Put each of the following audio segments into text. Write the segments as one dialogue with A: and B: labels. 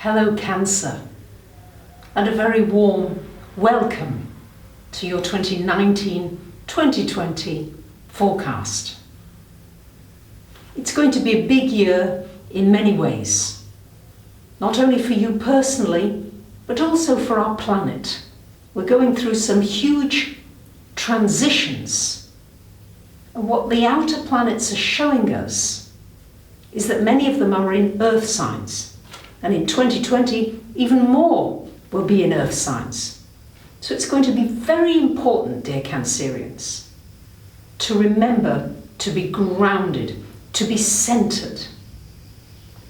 A: Hello Cancer, and a very warm welcome to your 2019-2020 forecast. It's going to be a big year in many ways, not only for you personally, but also for our planet. We're going through some huge transitions, and what the outer planets are showing us is that many of them are in Earth signs. And in 2020, even more will be in Earth signs. So it's going to be very important, dear Cancerians, to remember to be grounded, to be centered.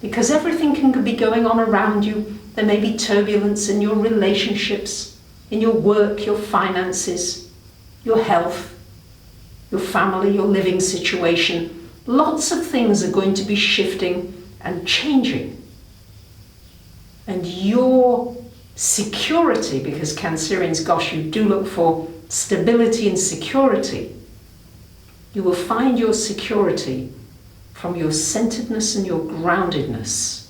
A: Because everything can be going on around you. There may be turbulence in your relationships, in your work, your finances, your health, your family, your living situation. Lots of things are going to be shifting and changing. And your security, because Cancerians, gosh, you do look for stability and security. You will find your security from your centeredness and your groundedness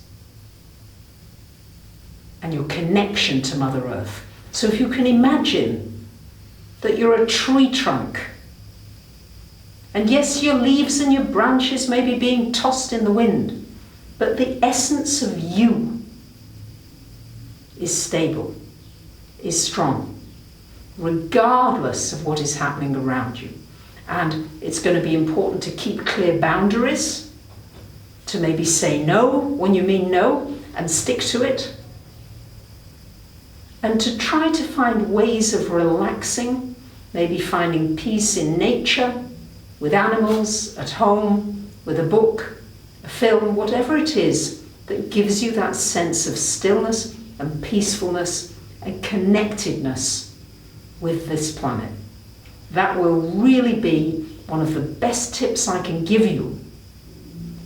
A: and your connection to Mother Earth. So if you can imagine that you're a tree trunk, and yes, your leaves and your branches may be being tossed in the wind, but the essence of you is stable, is strong, regardless of what is happening around you. And it's going to be important to keep clear boundaries, to maybe say no when you mean no and stick to it, and to try to find ways of relaxing, maybe finding peace in nature, with animals, at home, with a book, a film, whatever it is that gives you that sense of stillness and peacefulness and connectedness with this planet. That will really be one of the best tips I can give you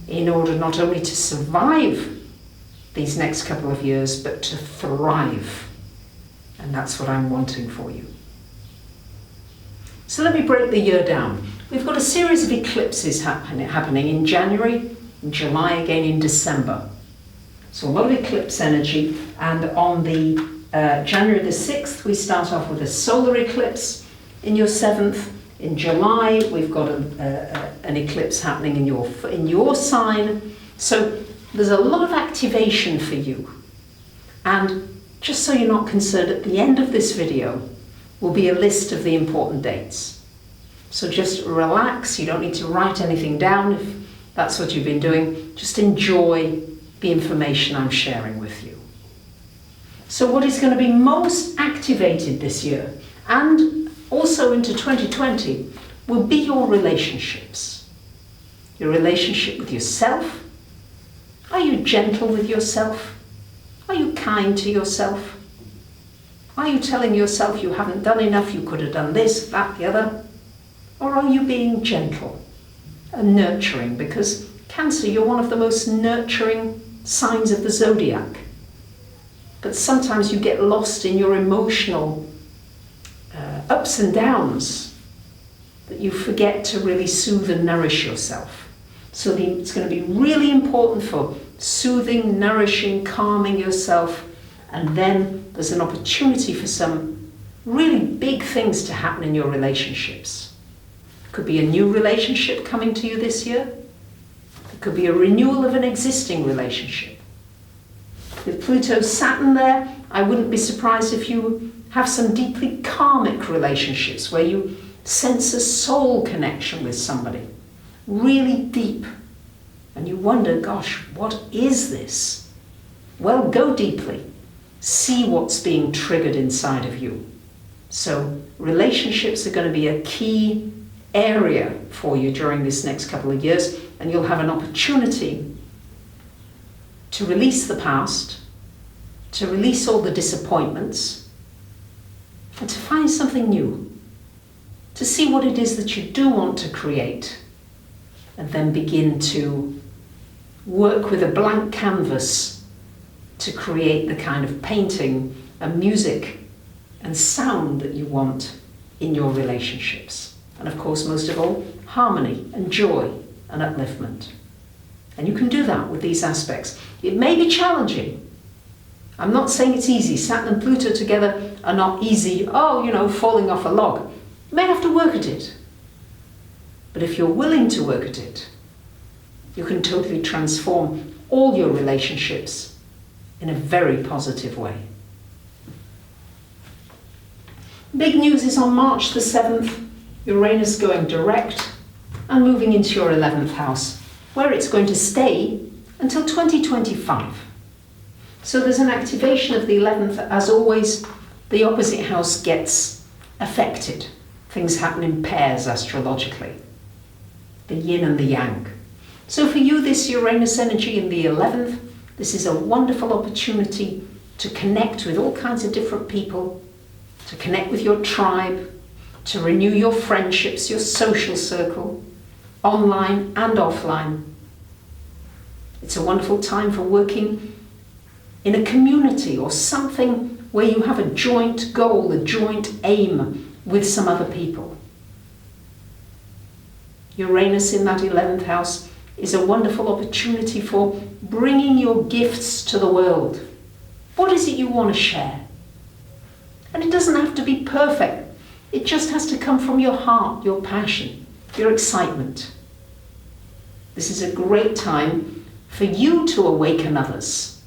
A: in order not only to survive these next couple of years, but to thrive. And that's what I'm wanting for you. So let me break the year down. We've got a series of eclipses happening in January, in July, again in December. So a lot of eclipse energy, and on the January the 6th, we start off with a solar eclipse in your 7th. In July, we've got an eclipse happening in your sign. So there's a lot of activation for you. And just so you're not concerned, at the end of this video will be a list of the important dates. So just relax, you don't need to write anything down if that's what you've been doing. Just enjoy the information I'm sharing with you. So what is going to be most activated this year, and also into 2020, will be your relationships. Your relationship with yourself. Are you gentle with yourself? Are you kind to yourself? Are you telling yourself you haven't done enough, you could have done this, that, the other? Or are you being gentle and nurturing? Because Cancer, you're one of the most nurturing signs of the zodiac. But sometimes you get lost in your emotional ups and downs, that you forget to really soothe and nourish yourself. So it's going to be really important for soothing, nourishing, calming yourself. And then there's an opportunity for some really big things to happen in your relationships. Could be a new relationship coming to you this year. It could be a renewal of an existing relationship. With Pluto-Saturn there, I wouldn't be surprised if you have some deeply karmic relationships where you sense a soul connection with somebody, really deep. And you wonder, gosh, what is this? Well, go deeply. See what's being triggered inside of you. So relationships are going to be a key area for you during this next couple of years, and you'll have an opportunity to release the past, to release all the disappointments, and to find something new, to see what it is that you do want to create, and then begin to work with a blank canvas to create the kind of painting and music and sound that you want in your relationships. And of course, most of all, harmony and joy and upliftment. And you can do that with these aspects. It may be challenging, I'm not saying it's easy. Saturn and Pluto together are not easy, falling off a log. You may have to work at it. But if you're willing to work at it, you can totally transform all your relationships in a very positive way. Big news is on March the 7th, Uranus going direct and moving into your 11th house, where it's going to stay until 2025. So there's an activation of the 11th. As always, the opposite house gets affected. Things happen in pairs astrologically. The yin and the yang. So for you, this Uranus energy in the 11th, this is a wonderful opportunity to connect with all kinds of different people, to connect with your tribe, to renew your friendships, your social circle, online and offline. It's a wonderful time for working in a community or something where you have a joint goal, a joint aim with some other people. Uranus in that 11th house is a wonderful opportunity for bringing your gifts to the world. What is it you want to share? And it doesn't have to be perfect. It just has to come from your heart, your passion, your excitement. This is a great time for you to awaken others,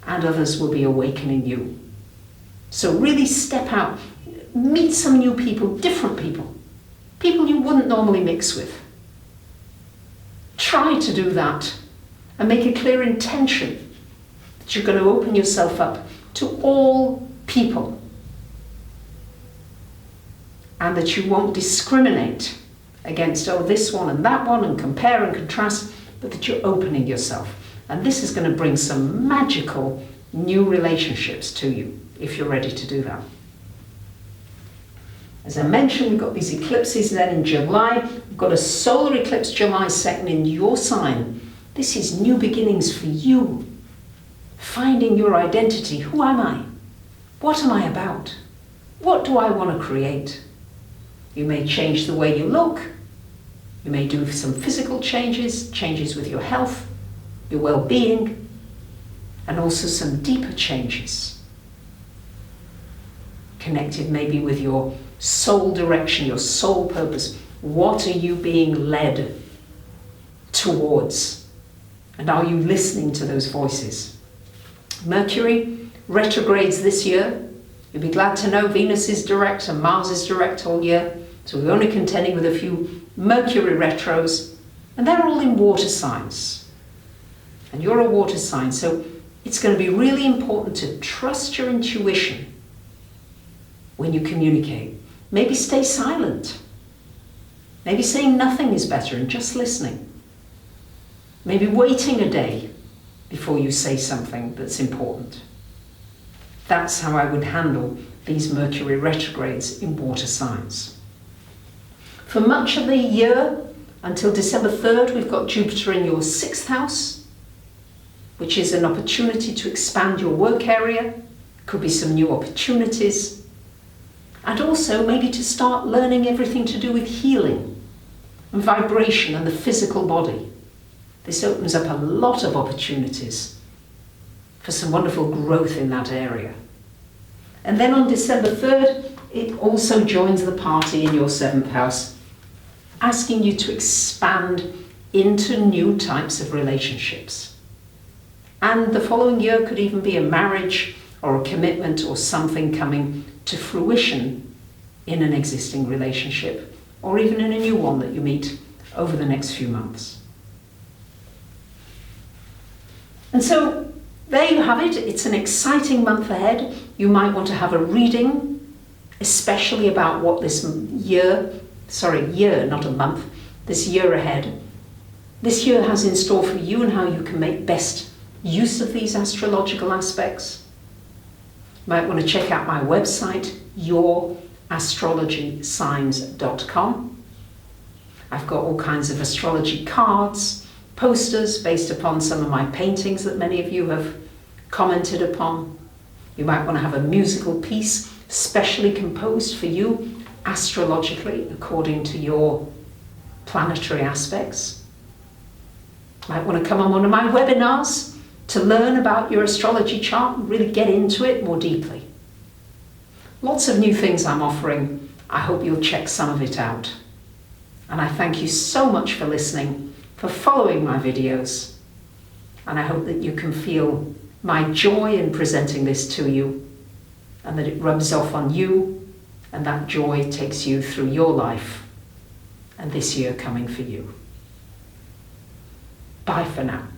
A: and others will be awakening you. So really step out, meet some new people, different people, people you wouldn't normally mix with. Try to do that and make a clear intention that you're going to open yourself up to all people and that you won't discriminate against, this one and that one, and compare and contrast, but that you're opening yourself. And this is going to bring some magical new relationships to you if you're ready to do that. As I mentioned, we've got these eclipses then in July. We've got a solar eclipse July 2nd in your sign. This is new beginnings for you. Finding your identity. Who am I? What am I about? What do I want to create? You may change the way you look. You may do some physical changes with your health, your well-being, and also some deeper changes. Connected maybe with your soul direction, your soul purpose. What are you being led towards? And are you listening to those voices? Mercury retrogrades this year. You'll be glad to know Venus is direct and Mars is direct all year. So we're only contending with a few Mercury retros, and they're all in water signs. And you're a water sign, so it's going to be really important to trust your intuition when you communicate. Maybe stay silent. Maybe saying nothing is better and just listening. Maybe waiting a day before you say something that's important. That's how I would handle these Mercury retrogrades in water signs. For much of the year, until December 3rd, we've got Jupiter in your 6th house, which is an opportunity to expand your work area. Could be some new opportunities. And also maybe to start learning everything to do with healing and vibration and the physical body. This opens up a lot of opportunities for some wonderful growth in that area. And then on December 3rd, it also joins the party in your 7th house, asking you to expand into new types of relationships. And the following year could even be a marriage or a commitment or something coming to fruition in an existing relationship, or even in a new one that you meet over the next few months. And so there you have it. It's an exciting month ahead. You might want to have a reading, especially about what this year, not a month, this year ahead. This year has in store for you and how you can make best use of these astrological aspects. You might want to check out my website, yourastrologysigns.com. I've got all kinds of astrology cards, posters based upon some of my paintings that many of you have commented upon. You might want to have a musical piece specially composed for you astrologically according to your planetary aspects. You might want to come on one of my webinars to learn about your astrology chart and really get into it more deeply. Lots of new things I'm offering. I hope you'll check some of it out. And I thank you so much for listening, for following my videos. And I hope that you can feel my joy in presenting this to you, and that it rubs off on you, and that joy takes you through your life and this year coming for you. Bye for now.